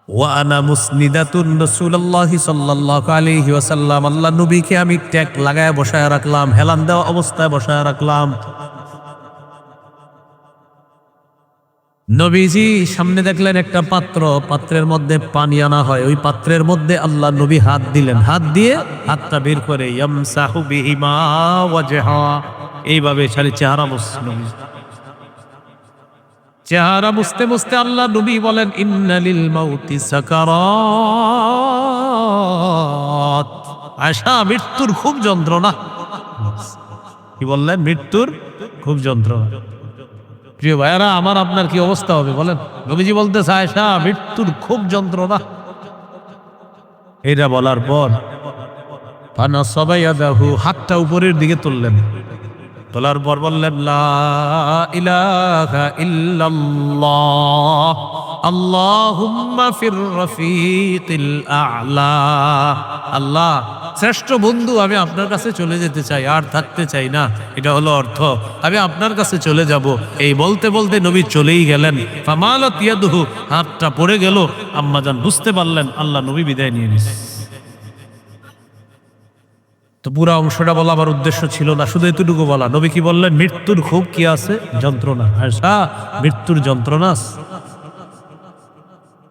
ওয়া আনা মুসনিদাতুন রাসূলুল্লাহি সাল্লাল্লাহু আলাইহি ওয়াসাল্লাম, আল্লাহ নবীকে আমি ট্যাগ লাগায় বসায় রাখলাম, হেলান দেওয়া অবস্থায় বসায় রাখলাম। নবীজি সামনে দেখলেন একটা পাত্র, পাত্রের মধ্যে পানি আনা হয়, ওই পাত্রের মধ্যে আল্লাহ নবী হাত দিলেন, হাত দিয়ে হাতটা বের করে ইয়ামসাহু বিহিমা ওয়াজহা, এইভাবে চেহারা মুছলেন। চেহারা মুছতে মুছতে আল্লাহ নবী বলেন ইন্নালিল মাউতি সাকারাত, আয়সা মৃত্যুর খুব যন্ত্রণা। কি বললেন? মৃত্যুর খুব যন্ত্রণা। প্রিয় ভাইয়ারা, আমার আপনার কি অবস্থা হবে বলেন? নবীজি বলতেছে আয়সা মৃত্যুর খুব যন্ত্রণা। এটা বলার পর ফানাসাবায়াদাহু, হাতটা উপরের দিকে তুললেন, তোলার পর বললেন লা ইলাহা ইল্লাল্লাহ আল্লাহুম্মা ফির রফিকিল আ'লা। আল্লাহ শ্রেষ্ঠ বন্ধু, আমি আপনার কাছে চলে যেতে চাই, আর থাকতে চাই না, এটা হলো অর্থ। আমি আপনার কাছে চলে যাব। এই বলতে বলতে নবী চলেই গেলেন। ফামালাত ইয়াদুহু, হাতটা পড়ে গেল। আম্মাজান বুঝতে পারলেন আল্লাহ নবী বিদায় নিয়ে নিয়েছে। তো পুরা অংশটা বলা আমার উদ্দেশ্য ছিল না, শুধু এতটুকু বলা। নবী কি বললেন? মৃত্যুর খুব কি আছে? যন্ত্রণা। আয়সা মৃত্যুর যন্ত্রণা আছে।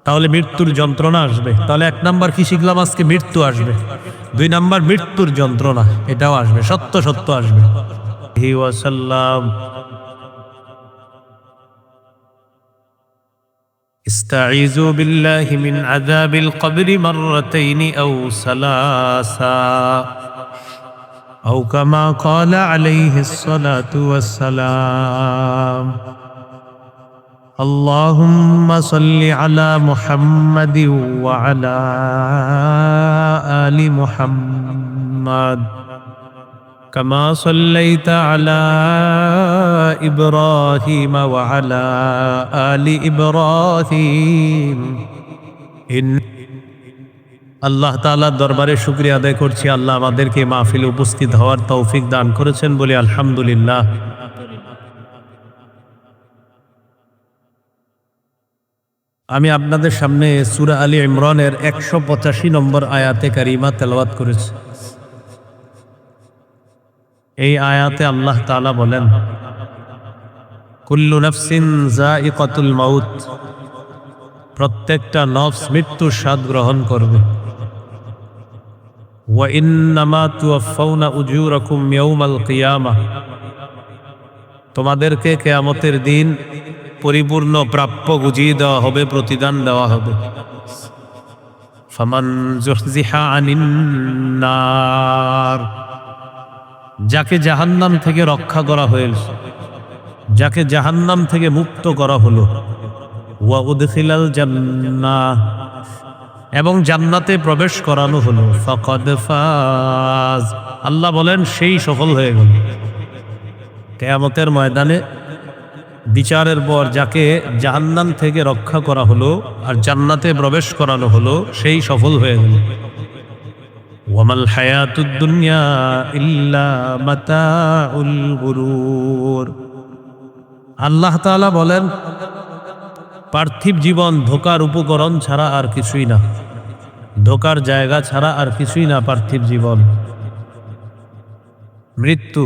তাহলে মৃত্যুর যন্ত্রণা আসবে। তাহলে 1 নাম্বার কি শিখলাম আজকে? মৃত্যু আসবে। 2 নাম্বার মৃত্যুর যন্ত্রণা, এটাও আসবে, সত্য সত্য আসবে। ওয়াসাল্লাম ইস্তাঈযু বিল্লাহি মিন আযাবিল কবরি মাররাতাইনি আও সালাসা আও কামা ক্বালা আলাইহিস সালাতু ওয়াস সালাম। আল্লাহুম্মা সাল্লি আলা মুহাম্মাদিন ওয়া আলা আলি মুহাম্মাদ কামা সাল্লাইতা আলা ইব্রাহিম ওয়া আলা আলি ইব্রাহিম। আল্লাহ তাআলার দরবারে শুকরিয়া আদায় করছি, আল্লাহ আমাদেরকে মাহফিলে উপস্থিত হওয়ার তৌফিক দান করেছেন বলে আলহামদুলিল্লাহ। আমি আপনাদের সামনে সূরা আলী ইমরানের 185 নম্বর আয়াতে কারিমা তেলাওয়াত করেছি। এই আয়াতে আল্লাহ তাআলা বলেন কুল্লু নাফসিন যায়িকাতুল মাউত, প্রত্যেকটা নফস মৃত্যুর স্বাদ গ্রহণ করবে। ওয়া ইন্নামা তুওয়াফাউনা উজুরাকুম ইয়াউমাল কিয়ামাহ, তোমাদেরকে কিয়ামতের দিন পরিপূর্ণ প্রাপ্য বুঝিয়ে দেওয়া হবে, প্রতিদান দেওয়া হবে। ফামান যুহজিহা আনিন নার, যাকে জাহান্নাম থেকে রক্ষা করা হয়েছে, যাকে জাহান্নাম থেকে মুক্ত করা হলো, ওয়া উদখিলাল জান্নাহ, এবং জান্নাতে প্রবেশ করানো হলো, ফাকাদ ফাজ, আল্লাহ বলেন সেই সফল হয়ে গেল। কিয়ামতের ময়দানে বিচারের পর যাকে জাহান্নাম থেকে রক্ষা করা হলো আর জান্নাতে প্রবেশ করানো হলো, সেই সফল হয়ে গেল। ওয়ামাল হায়াতুদ দুনিয়া ইল্লা মাতাউল গুরুর, আল্লাহ তাআলা বলেন পার্থিব জীবন ধোকার উপকরণ ছাড়া আর কিছুই না, ধোকার জায়গা ছাড়া আর কিছুই না পার্থিব জীবন। মৃত্যু,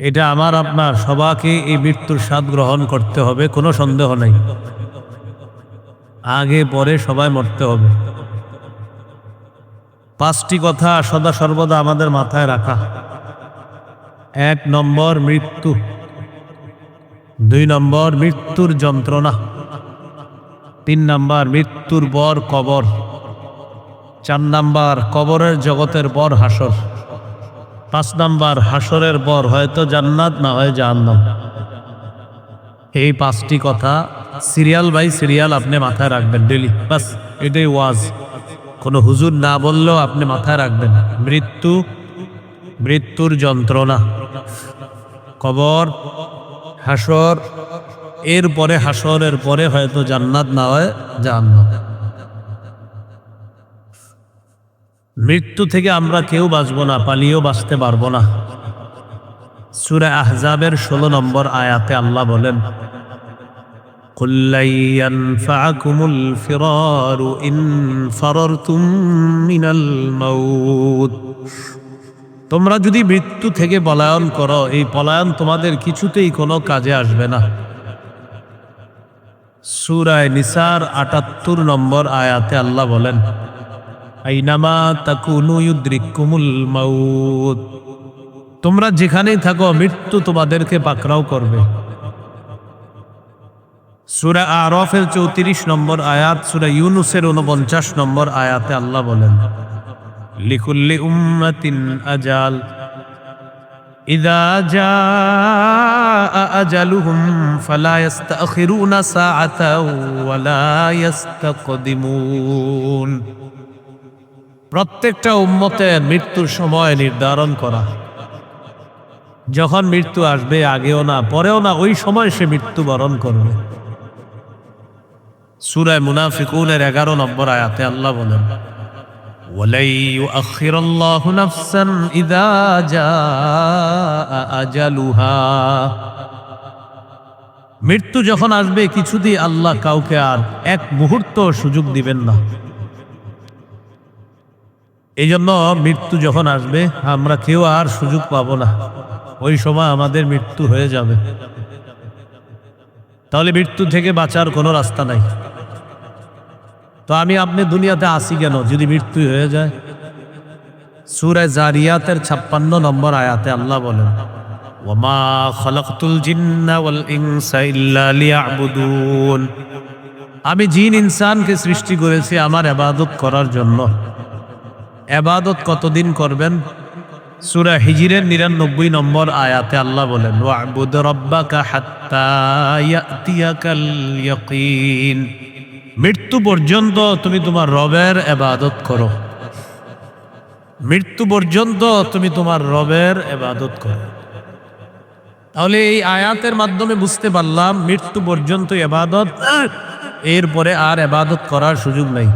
এটা আমার আপনার সবাইকে এই মৃত্যুর স্বাদ গ্রহণ করতে হবে, কোনো সন্দেহ নাই। আগে পরে সবাই মরতে হবে। 5টি কথা সদা সর্বদা আমাদের মাথায় রাখা। 1 নম্বর মৃত্যু, 2 নম্বর মৃত্যুর যন্ত্রণা, 3 নম্বর মৃত্যুর পর কবর, 4 নম্বর কবরের জগতের পর হাসর, 5 নম্বর হাসরের পর হয়তো জান্নাত না হয় জাহান্নাম। এই 5টি কথা সিরিয়াল বাই সিরিয়াল আপনি মাথায় রাখবেন ডেইলি, বাস এটাই ওয়াজ। কোনো হুজুর না বললেও আপনি মাথায় রাখবেন মৃত্যু, মৃত্যুর যন্ত্রণা, কবর, হাসর, এরপরে হাসরের পরে হয়তো জান্নাত না হয় জাহান্নাম। মৃত্যু থেকে আমরা কেউ বাঁচব না, পালিয়েও বাঁচতে পারবো না। সূরা আহজাবের 16 নম্বর আয়াতে আল্লাহ বলেন قل لن ينفعكم الفرار إن فررتم من الموت তোমরা যদি মৃত্যু থেকে পলায়ন করো, এই পলায়ন তোমাদের কিছুতেই কোনো কাজে আসবে না। সূরা নিসার ৭৮ নম্বর আয়াতে আল্লাহ বলেন, আইনামা তাকুনু ইউদরিকুমুল মাউত, তোমরা যেখানেই থাকো মৃত্যু তোমাদেরকে পাকড়াও করবে। সূরা আরাফের ৩৪ নম্বর আয়াত, সূরা ইউনূসের ৪৯ নম্বর আয়াতে আল্লাহ বলেন, লিকুল্লি উম্মাতিন আজাল ইযা জাআ আজালুহুম ফালা ইস্তাখিরুনা সাআতাও ওয়ালা ইস্তাকদিমুন। প্রত্যেকটা উম্মতের মৃত্যুর সময় নির্ধারণ করা, যখন মৃত্যু আসবে আগেও না পরেও না, ওই সময় সে মৃত্যুবরণ করবে। সূরা মুনাফিকুনের ১১ নম্বর আয়াতে আল্লাহ বলেন, ওয়ালাই ইউআখিরুল্লাহু নাফসান ইযা জাআ আজালুহা, মৃত্যু যখন আসবে কিছুতেই আল্লাহ কাউকে আর এক মুহূর্ত সুযোগ দিবেন না। এই জন্য মৃত্যু যখন আসবে আমরা কেউ আর সুযোগ পাবো না, ওই সময় আমাদের মৃত্যু হয়ে যাবে। তাহলে মৃত্যু থেকে বাঁচার কোনো রাস্তা নাই। তো আমি আপনি দুনিয়াতে আসি কেন যদি মৃত্যু হয়ে যায়? সূরা জারিয়াতের ৫৬ নম্বর আয়াতে আল্লাহ বলেন, ওয়ামা খালাকতুল জিন্না ওয়াল ইনসা ইল্লা লিয়াবুদুন, আমি জিন ইনসানকে সৃষ্টি করেছি আমার ইবাদত করার জন্য। ইবাদত কতদিন করবেন? সূরা হিজরের ৯৯ নম্বর আয়াতে আল্লাহ বলেন, ওয়া'বুদ রাব্বাকা হাত্তা ইয়াতিয়াকাল ইয়াকিন, মৃত্যু পর্যন্ত তুমি তোমার রবের ইবাদত করো, মৃত্যু পর্যন্ত তুমি তোমার রবের ইবাদত করো। তাহলে এই আয়াতের মাধ্যমে বুঝতে পারলাম মৃত্যু পর্যন্ত ইবাদত, এরপরে আর ইবাদত করার সুযোগ নাই।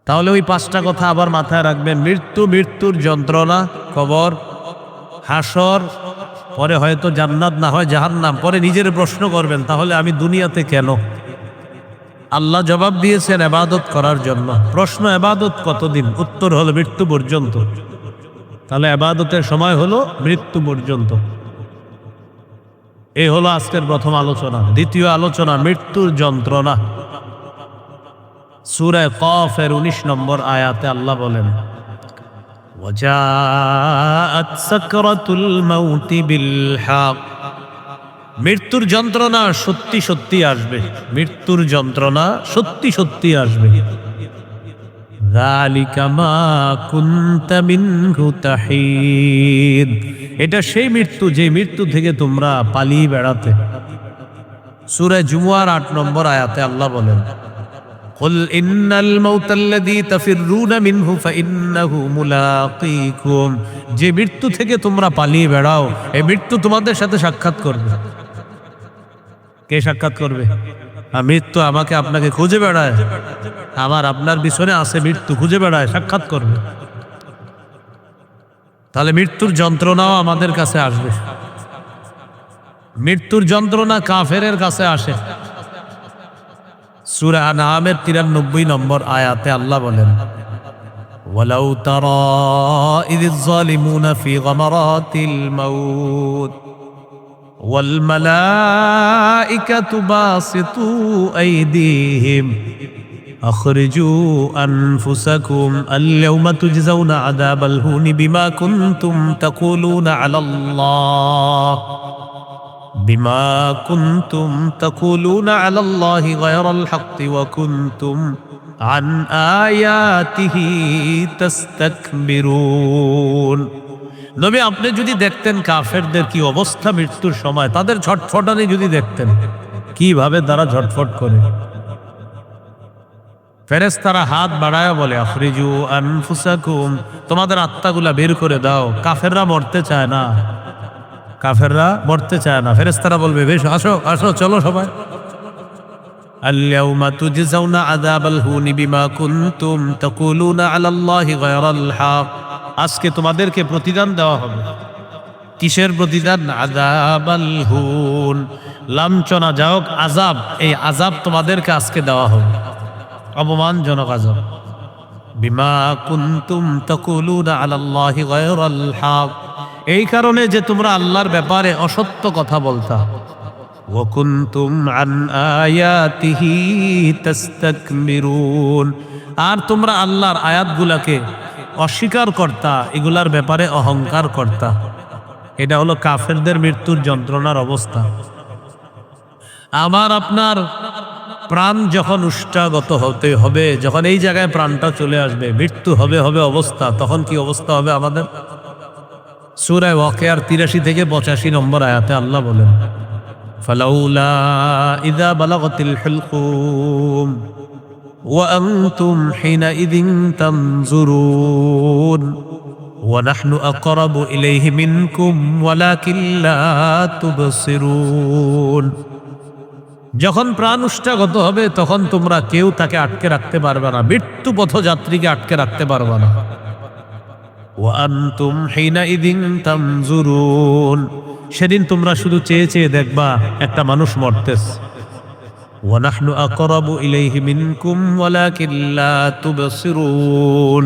তাহলে ওই ৫টা কথা আবার মাথায় রাখবেন, মৃত্যু, মৃত্যুর যন্ত্রণা, কবর, হাসর, পরে হয়তো জান্নাত না হয় জাহান্নাম। পরে নিজের প্রশ্ন করবেন, তাহলে আমি দুনিয়াতে কেন? আল্লাহ জবাব দিয়েছেন ইবাদত করার জন্য। প্রশ্ন, ইবাদত কতদিন? উত্তর হলো মৃত্যু পর্যন্ত। তাহলে ইবাদতের সময় হলো মৃত্যু পর্যন্ত। এই হলো আজকের প্রথম আলোচনা। দ্বিতীয় আলোচনা, মৃত্যুর যন্ত্রণা। সূরা কফের ১৯ নম্বর আয়াতে আল্লাহ বলেন, ওয়াজাআত সাকরাতুল মাউতি বিল হক, মৃত্যুর যন্ত্রণা সত্যি সত্যি আসবে, মৃত্যুর যন্ত্রণা সত্যি সত্যি আসবে। যালিকা মা কুনতা মিনহু তাহিদ, এটা সেই মৃত্যু যে মৃত্যু থেকে তোমরা পালিয়ে বেড়াতে। সূরা জুমুয়ার ৮ নম্বর আয়াতে আল্লাহ বলেন, কুল ইন্নাল মাউতাল্লাযী তাফিররুনা মিনহু ফাইন্নাহু মুলাকীকুম, যে মৃত্যু থেকে তোমরা পালিয়ে বেড়াও এই মৃত্যু তোমাদের সাথে সাক্ষাৎ করবে। কে সাক্ষাৎ করবে? মৃত্যু আমাকে আপনাকে খুঁজে বেড়ায়, আমার আপনার পিছনে আছে মৃত্যু, খুঁজে বেড়ায়, সাক্ষাৎ করবে। তাহলে মৃত্যুর যন্ত্রণাও আমাদের কাছে আসবে। মৃত্যুর যন্ত্রণা কাফেরের কাছে আসে। সূরা আনআমের ৯৩ নম্বর আয়াতে আল্লাহ বলেন, ওয়ালাউ তারা ইযিজ যালিমুনা ফি গামারাতিল মাউত ওয়াল মালাইকাতু বাসিতু আইদিহিম আখরিজু আনফুসাকুম আল-ইয়াওমা তুজজাউনা আযাবাল হুনি বিমা কুনতুম তাকুলুনা আলাল্লাহ বিমা কুনতুম তাকুলুনা আলাল্লাহি গায়রাল হাক্কি ওয়া কুনতুম আন আয়াতিহি তাস্তাকবিরুন। নবী, আপনি যদি দেখতেন কাফেরদের কি অবস্থা মৃত্যুর সময়, তাদের ছটফটানি যদি দেখতেন, কিভাবে তারা ছটফট করে। ফেরেশতারা হাত বাড়ায় বলে, আখরিজু আনফুসাকুম, তোমাদের আত্মাগুলা বের করে দাও। কাফেররা মরতে চায় না, কাফেররা মরতে চায় না। ফেরেশতারা বলবে, বেশ আসো আসো, চলো সবাই। আল-ইয়াওমা তুজজাউনা আযাবাল হুনি বিমা কুনতুম তাকুলুনা আলাল্লাহি গায়রাল হক, আজকে তোমাদেরকে প্রতিদান দেওয়া হবে। কিসের প্রতিদান? আযাবাল হুন, লাঞ্ছনা যাওক আযাব, এই আযাব তোমাদেরকে আজকে দেওয়া হবে, অপমানজনক আযাব। বিমা কুনতুম তাকুলুনা আলাল্লাহি গায়রাল হক, এই কারণে যে তোমরা আল্লাহর ব্যাপারে অসত্য কথা বলতা। ওয়া কুনতুম আন আয়াতিহি তাস্তাকবিরুন, আর তোমরা আল্লাহর আয়াতগুলোকে অস্বীকার করতা, এগুলার ব্যাপারে অহংকার করতা। এটা হলো কাফেরদের মৃত্যুর যন্ত্রণার অবস্থা। আমার আপনার প্রাণ যখন উষ্টাগত হতে হবে, যখন এই জায়গায় প্রাণটা চলে আসবে, মৃত্যু হবে অবস্থা, তখন কি অবস্থা হবে আমাদের? সূরা ওয়াকিয়ার ৮৩ থেকে ৮৫ নম্বর আয়াতে আল্লাহ বলেন, ফালাউলা ইযা বালাগাতিল হুলকুম ওয়া আনতুম হিনাইযিন তানজুরুন ওয়া নাহনু আকরাবু ইলাইহি মিনকুম ওয়ালাকিন লা তুবসিরুন। যখন প্রাণ উষ্টাগত হবে তখন তোমরা কেউ তাকে আটকে রাখতে পারবে না, মৃত্যু পথযাত্রীকে আটকে রাখতে পারবে না। ওয়া আনতুম হিনাইযিন তানজুরুন, সেদিন তোমরা শুধু চেয়ে চেয়ে দেখবা একটা মানুষ মরতেছে। ওয়া নাহনু আকরাবু ইলাইহি মিনকুম ওয়ালাকিন লা তুবসিরুন,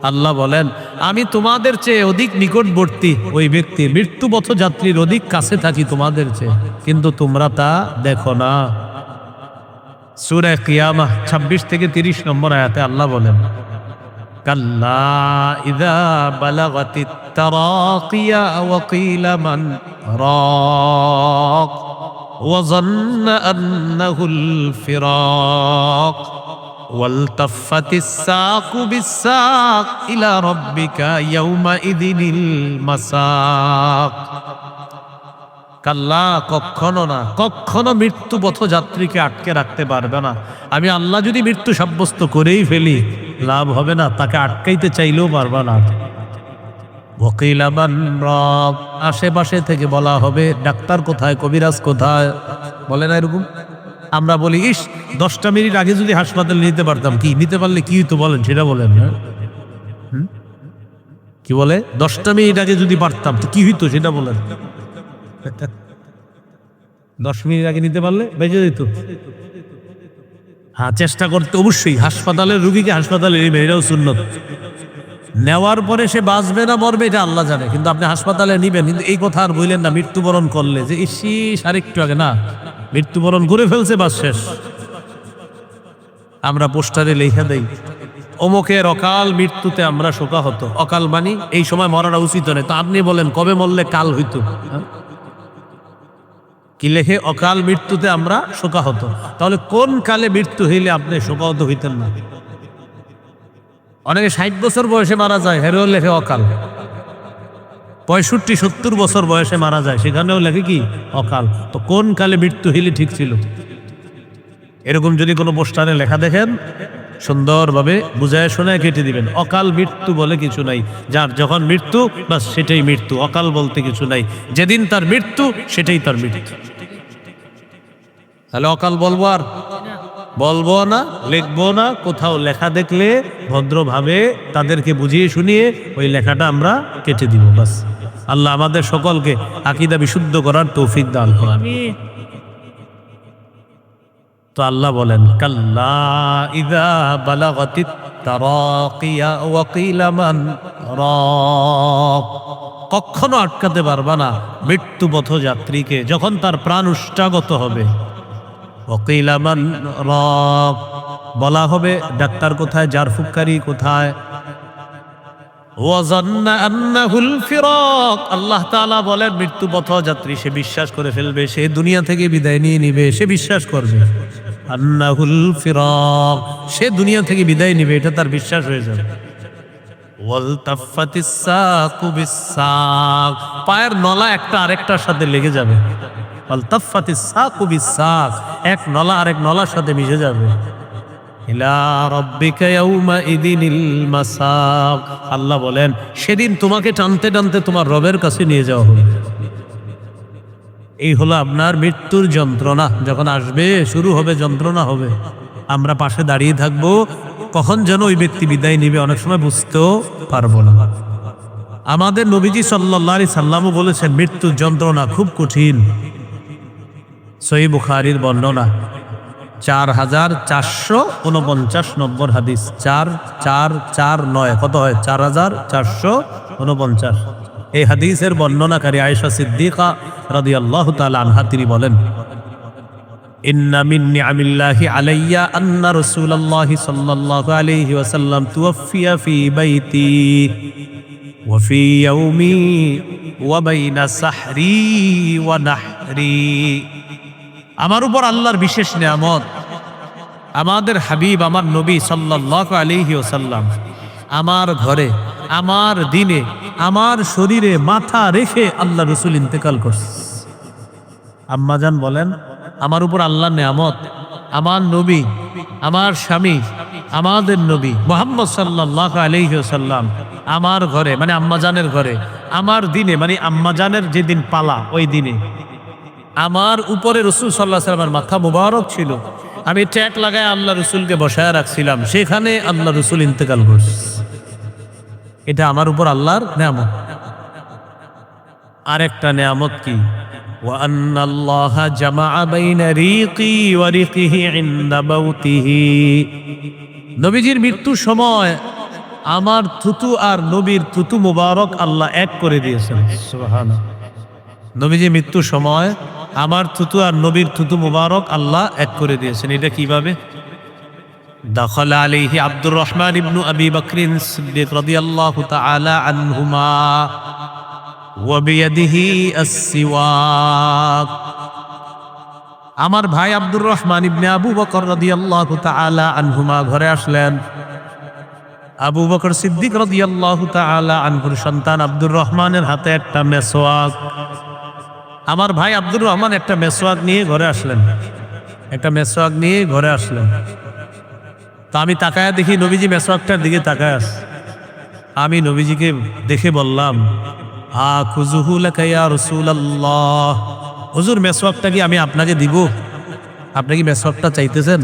আল্লাহ বলেন আমি তোমাদের চেয়ে অধিক নিকটবর্তী ওই ব্যক্তি, মৃত্যু পথযাত্রীর অধিক কাছে থাকি তোমাদের চেয়ে, কিন্তু তোমরা তা দেখো না। সূরা কিয়ামাহ ২৬ থেকে ৩০ নম্বর আয়াতে আল্লাহ বলেন, কাল্লা ইযা বালাগাতিত তারাকিয়া ওয়া কিলা মান রাক ওয়া যান্না আন্নাহুল ফিরাক ওয়ালতাফাতিস সাকু বিসাক ইলা রাব্বিকা ইয়াউমাইযিনিল মাসাক। কাল্লা, কখনো না, কখনো মৃত্যু পথযাত্রীকে আটকে রাখতে পারবে না। আমি আল্লাহ যদি মৃত্যু সাব্যস্ত করেই ফেলি, লাভ হবে না, তাকে আটকাইতে চাইলেও পারবে না। ওয়াকিলা মান রাক, আশেপাশে থেকে বলা হবে ডাক্তার কোথায়, কবিরাজ কোথায়, বলে না এরকম? আমরা বলি ইস 10টা মিনিট আগে যদি হাসপাতালে নিতে পারতাম, কি নিতে পারলে কি হইতো বলেন, সেটা বলেন। কি বলে 10টা মিনিট আগে যদি পারতাম তো কি হইতো সেটা বলেন। 10 মিনিট আগে নিতে পারলে বেঁচে যেত। হ্যাঁ, চেষ্টা করতে অবশ্যই। হাসপাতালের রুগীকে হাসপাতালে নেবেন, এটাও সুন্নত। নেওয়ার পরে সে বাঁচবে না মরবে এটা আল্লাহ জানে, কিন্তু আপনি হাসপাতালে নিবেন। কিন্তু এই কথা আর বললেন না মৃত্যুবরণ করলে যে ইসি আরেকটু আগে, না, মৃত্যুবরণ করে ফেলছে, বাস শেষ। আমরা পোস্টারে লেখা দেই অমুকের অকাল মৃত্যুতে আমরা শোকাহত। অকাল মানি এই সময় মরাটা উচিত নয়। তো আপনি বলেন কবে মরলে কাল হইতো? কি লেখে? অকাল মৃত্যুতে আমরা শোকাহত। তাহলে কোন কালে মৃত্যু হইলে আপনি শোকাহত হইতেন না? অনেকে 60 বছর বয়সে মারা যায়, হেরেও লেখে অকাল। 65-70 বছর বয়সে মারা যায়, সেখানেও লেখে কি? অকাল। তো কোন কালে মৃত্যু হইলে ঠিক ছিল? এরকম যদি কোনো পোস্টারে লেখা দেখেন, সুন্দরভাবে বুঝায় শোনায় কেটে দিবেন। অকাল মৃত্যু বলে কিছু নাই, যার যখন মৃত্যু বাস সেটাই মৃত্যু, অকাল বলতে কিছু নাই। যেদিন তার মৃত্যু সেটাই তার মৃত্যু। তাহলে অকাল বলবো আর বলবো না, লিখবো না। কোথাও লেখা দেখলে ভদ্রভাবে তাদেরকে বুঝিয়ে শুনিয়ে ওই লেখাটা আমরা কেটে দিব, বাস। আল্লাহ আমাদের সকলকে আকীদা বিশুদ্ধ করার তৌফিক দান করুন। তো আল্লাহ বলেন, কাল্লা ইযা বালাগাতিত তারাকিয়া ওয়া কিলা মান রাক, কখনো আটকাতে পারবা না মৃত্যু পথযাত্রীকে যখন তার প্রাণ উষ্টাগত হবে। ওয়া কিলা মান রাক, বলা হবে ডাক্তার কোথায়, জারফুকারি কোথায়। ওয়া যান্না আন্নাহুল ফিরাক, আল্লাহ তাআলা বলেন মৃত্যু পথযাত্রী সে বিশ্বাস করে ফেলবে, সে দুনিয়া থেকে বিদায় নিয়ে নিবে, সে বিশ্বাস করবে। আন্নাহুল ফিরাক, সে দুনিয়া থেকে বিদায় নিবে, এটা তার বিশ্বাস হয়ে যাবে। ওয়ালতাফাতিস সাকু বিসাক, পায়ের নলা একটা আরেকটার সাথে লেগে যাবে। ওয়ালতাফাতিস সাকু বিসাক, এক নলা আরেক নলার সাথে মিশে যাবে। ইলা রাব্বিকা ইয়াউমাইযিনিল মাসাক, আল্লাহ বলেন সেদিন তোমাকে টানতে টানতে তোমার রবের কাছে নিয়ে যাওয়া হবে। এই হলো আপনার মৃত্যুর যন্ত্রণা। যখন আসবে, শুরু হবে, যন্ত্রণা হবে, আমরা পাশে দাঁড়িয়ে থাকবো। কখন যেন ওই ব্যক্তি বিদায় নিবে অনেক সময় বুঝতেও পারবো না। আমাদের নবীজি সাল্লাল্লাহু আলাইহি সাল্লামও বলেছেন মৃত্যুর যন্ত্রণা খুব কঠিন। সহিহ বুখারীর বর্ণনা 4449 নম্বর হাদিস। 4449 কত হয়? 4449। এই হাদিসের বর্ণনাকারী আয়েশা সিদ্দিকা রাদিয়াল্লাহু তাআলা আনহা তিনি বলেন, ইন্না মিন নিআমিল্লাহি আলাইয়া আন্না রাসূলুল্লাহি সাল্লাল্লাহু আলাইহি ওয়াসাল্লাম তুওফিয়া ফি বাইতি ওয়া ফি ইয়াউমি ওয়া বাইনা সাহরি ওয়া নাহরি। আমার উপর আল্লাহর বিশেষ নিয়ামত, আমাদের হাবিব আমার নবী সাল্লাল্লাহু আলাইহি ওয়াসাল্লাম আমার ঘরে, আমার দিনে, আমার শরীরে মাথা রেখে আল্লাহ রাসূল ইন্তেকাল করছে। আম্মাজান বলেন, আমার উপর আল্লাহর নিয়ামত, আমার নবী, আমার স্বামী, আমাদের নবী মুহাম্মদ সাল্লাল্লাহু আলাইহি ওয়াসাল্লাম আমার ঘরে, মানে আম্মাজানের ঘরে, আমার দিনে, মানে আম্মাজানের যেদিন পালা ওই দিনে আমার উপরে রাসূল সাল্লাল্লাহু আলাইহি ওয়াসাল্লামের মাথা মুবারক ছিল। আমি ট্যাগ লাগায় আল্লাহ রাসূলকে বসায় রাখছিলাম, সেখানে আল্লাহ রাসূল ইন্তেকাল করছে। এটা আমার উপর আল্লাহর নিয়ামত। আরেকটা নিয়ামত কি? ওয়া আন্নাল্লাহা জামাআ বাইনা রিকি ওয়া রিকিহি ইনদা মাউতিহি। নবীজির মৃত্যুর সময় আমার থুতু আর নবীর থুতু মুবারক আল্লাহ এক করে দিয়েছেন। সুবহানাল্লাহ। নবীজির মৃত্যুর সময় আমার থুতু আর নবীর থুতু মুবারক আল্লাহ এক করে দিয়েছেন। এটা কিভাবে? দাখালা আলাইহি আব্দুর রহমান ইবনু আবি বকরিন সিদ্দিক রাদিয়াল্লাহু তাআলা আনহুমা ওয়া বিয়াদিহি আস-সিওয়াক। আমার ভাই আব্দুর রহমান ইবনে আবু বকর রাদিয়াল্লাহু তাআলা আনহুমা ঘরে আসলেন। আবু বকর সিদ্দিক রাদিয়াল্লাহু তাআলা আনহুর সন্তান আব্দুর রহমানের হাতে একটা মেসওয়াক। আমার ভাই আব্দুর রহমান একটা মেসওয়াক নিয়ে ঘরে আসলেন, একটা মেসওয়াক নিয়ে ঘরে আসলেন। তো আমি তাকায়া দেখি নবীজি মেসওয়াকটার দিকে তাকায় আছে। আমি নবীজিকে দেখে বললাম, আখুযুহু লাকা ইয়া রাসূলুল্লাহ, হুজুর মেসওয়াকটা কি আমি আপনাকে দিব? আপনি কি মেসওয়াকটা চাইতেছেন?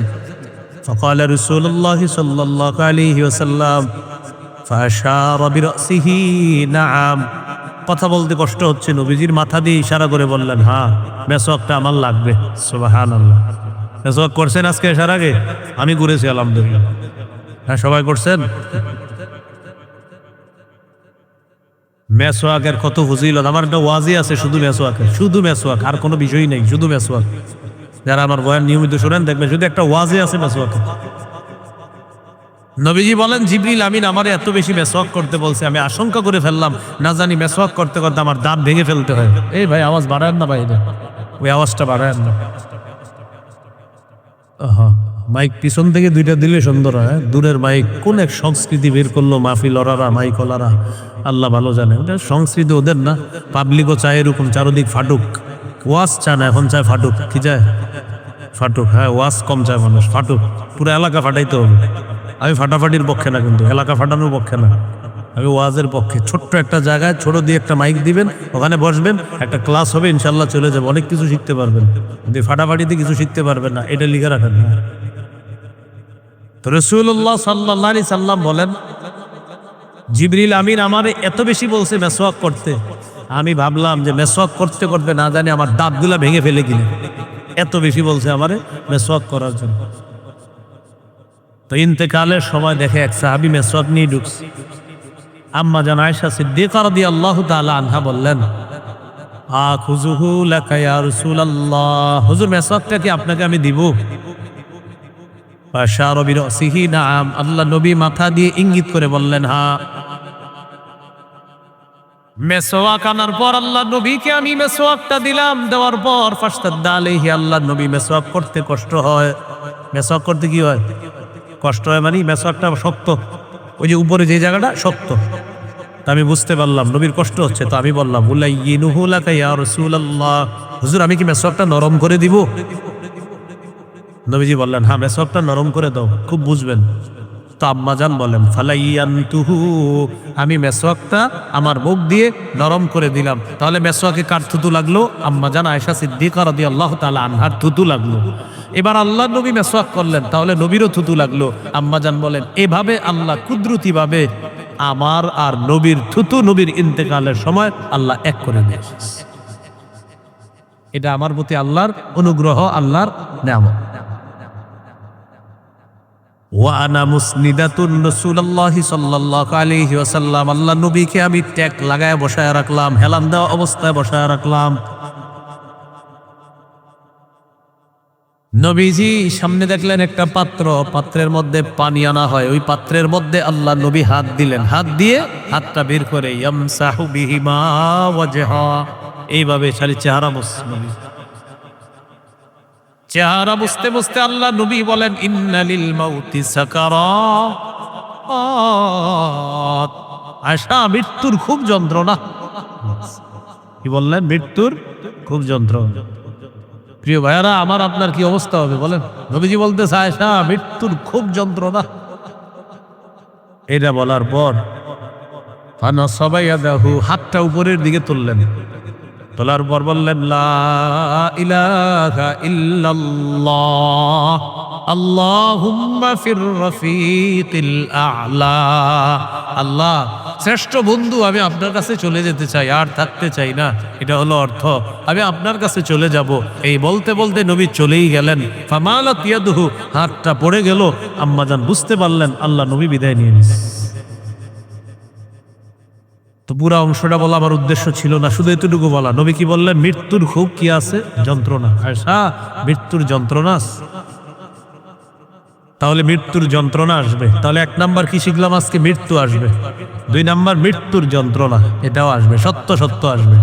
ফাকালা রাসূলুল্লাহ সাল্লাল্লাহু আলাইহি ওয়াসাল্লাম ফাশারা বিরাসিহি নাআম। কথা বলতে কষ্ট হচ্ছে, নবীজির মাথা দিয়ে ইশারা করে বললেন, হ্যাঁ মেসওয়াকটা আমার লাগবে। সুবহানাল্লাহ। মেসওয়াক করছেন আজকে এসার আগে? আমি করেছি আলহামদুলিল্লাহ। হ্যাঁ, সবাই করছেন? মেসওয়াকের কত ফজিলত। আমার একটা ওয়াজি আছে শুধু মেসওয়াকের, শুধু মেসওয়াক, আর কোনো বিষয় নেই, শুধু মেসওয়াক। যারা আমার বয়ান নিয়মিত শোনেন দেখবেন শুধু একটা ওয়াজি আছে মেসওয়াকের। নবীজি বলেন, জিবরিল আমিন আমারে এত বেশি মেসওয়াক করতে বলছে, আমি আশঙ্কা করে ফেললাম না জানি মেসওয়াক করতে করতে আমার দাঁত ভেঙে ফেলতে হয়। এই ভাই আওয়াজ বাড়ায়েন না ভাই, ওই আওয়াজটা বাড়ায়েন না। মাইক পিছন থেকে দুইটা দিলে সুন্দর হয়। দূরের মাইক কোন এক সংস্কৃতি বের করলো, মাহফিল ওরারা, মাইক ওলারা, আল্লাহ ভালো জানে। ওটা সংস্কৃতি ওদের না। পাবলিকও চায় এরকম চারদিক ফাটুক। ওয়াজ চায় না, এখন চায় ফাটুক। কি চায়? ফাটুক। হ্যাঁ, ওয়াজ কম চায় মানুষ, ফাটুক। পুরো এলাকা ফাটাইতে হবে। আমি ফাটাফাটির পক্ষে না, কিন্তু এলাকা ফাটানোর পক্ষে না, আমি ওয়াজের পক্ষে। ছোট্ট একটা জায়গায় ছোট দিয়ে একটা মাইক দিবেন, ওখানে বসবেন, একটা ক্লাস হবে, ইনশাল্লাহ চলে যাবে, অনেক কিছু শিখতে পারবেন। কিন্তু ফাটাফাটিতে কিছু শিখতে পারবেন না, এটা লিখে রাখেন না। তো রাসূলুল্লাহ সাল্লাল্লাহু আলাইহি সাল্লাম বলেন, জিবরিল আমিন আমারে এত বেশি বলছে মেসওয়াক করতে, আমি ভাবলাম যে মেসওয়াক করতে করতে না জানি আমার দাঁতগুলা ভেঙে ফেলে কিনা, এত বেশি বলছে আমারে মেসওয়াক করার জন্য। তো ইন্তেকালের সময় দেখে এক সাহাবী মেসওয়াক নিয়ে ঢুকছে। আম্মা জান আয়েশা সিদ্দিকা রাদিয়াল্লাহু তাআলা আনহা বললেন, আখুযুহু লাকা ইয়া রাসূলুল্লাহ, হুজুর মেসওয়াকটা কি আপনাকে আমি দিব? ফাশারা বিরাসিহি নাআম, আল্লাহ নবী মাথা দিয়ে ইঙ্গিত করে বললেন, হ্যাঁ। মেসওয়াক আনার পর আল্লাহ নবীকে আমি মেসওয়াকটা দিলাম। দেওয়ার পর ফাশতাদ্দা আলাইহি, আল্লাহ নবী মেসওয়াক করতে কষ্ট হয়। মেসওয়াক করতে কি হয়? কষ্ট হয়, মানে মেসওয়াকটা শক্ত, ওই যে উপরে যে জায়গাটা শক্ত। তা আমি বুঝতে পারলাম নবীর কষ্ট হচ্ছে। তো আমি বললাম, উলাইয়িনুহু লাকা ইয়া রাসূলুল্লাহ, হুজুর আমি কি মেসওয়াকটা নরম করে দিব? নবীজি বললেন, হ্যাঁ মেসওয়াকটা নরম করে দাও, খুব বুঝবেন। তো আম্মাজান বলেন, ফালাইয়ানতুহু, আমি মেসওয়াকটা আমার মুখ দিয়ে নরম করে দিলাম। তাহলে মেসওয়াকে কার থুতু লাগলো? আম্মাজান আয়েশা সিদ্দিকা রাদিয়াল্লাহু তাআলা আনহার থুতু লাগলো। এবার আল্লাহ নবী মেসওয়াক করলেন, তাহলে নবীরও থুতু লাগলো। আম্মাজান বলেন, এভাবে আল্লাহ কুদরতিভাবে আমার আর নবীর থুতু নবীর ইন্তেকালের সময় আল্লাহ এক করে দিয়েছে। এটা আমার প্রতি আল্লাহর অনুগ্রহ, আল্লাহর নেয়ামত। ওয়ানা মুসনিদাতুন রাসূলুল্লাহি সাল্লাল্লাহু আলাইহি ওয়াসাল্লাম, আল্লাহ নবীকে আমি ট্যাগ লাগায় বসায় রাখলাম, হেলান দেওয়া অবস্থায় বসায় রাখলাম। নবীজি সামনে দেখলেন একটা পাত্র, পাত্রের মধ্যে পানি আনা হয়, ওই পাত্রের মধ্যে আল্লাহ নবী হাত দিলেন, হাত দিয়ে হাতটা বের করে ইয়ামসাহু বিহিমা ওয়াজহা, এইভাবে খালি চেহারা মুছলেন। চেহারা বুঝতে বুঝতে আল্লাহ নবী বলেন ইন্নালিল মাউতি সাকারাত, আশা মৃত্যুর খুব যন্ত্রণা। কি বললেন? মৃত্যুর খুব যন্ত্রণা। প্রিয় ভাইয়ারা আমার, আপনার কি অবস্থা হবে বলেন? নবীজি বলতেছে আয়েশা মৃত্যুর খুব যন্ত্রণা। এটা বলার পর ফানাসাবা ইয়াদাহু, হাতটা উপরের দিকে তুললেন, তোলার পর বললেন লা ইলাহা ইল্লাল্লাহ আল্লাহুম্মা ফির রফিকিল আ'লা। আল্লাহ শ্রেষ্ঠ বন্ধু, আমি আপনার কাছে চলে যেতে চাই, আর থাকতে চাই না, এটা হলো অর্থ। আমি আপনার কাছে চলে যাব। এই বলতে বলতে নবী চলেই গেলেন। ফামালাত ইয়াদুহু, হাতটা পড়ে গেল। আম্মাজান বুঝতে পারলেন আল্লাহ নবী বিদায় নিয়ে নিয়েছে। তো পুরা অংশটা বলা আমার উদ্দেশ্য ছিল না, শুধু এতটুকু বলা। নবী কি বললেন? মৃত্যুর খুব কি আছে? যন্ত্রণা। আয়েশা মৃত্যুর যন্ত্রণা আছে। তাহলে মৃত্যুর যন্ত্রণা আসবে। তাহলে 1 নাম্বার কি শিখলাম আজকে? মৃত্যু আসবে। 2 নাম্বার মৃত্যুর যন্ত্রণা, এটাও আসবে, সত্য সত্য আসবে।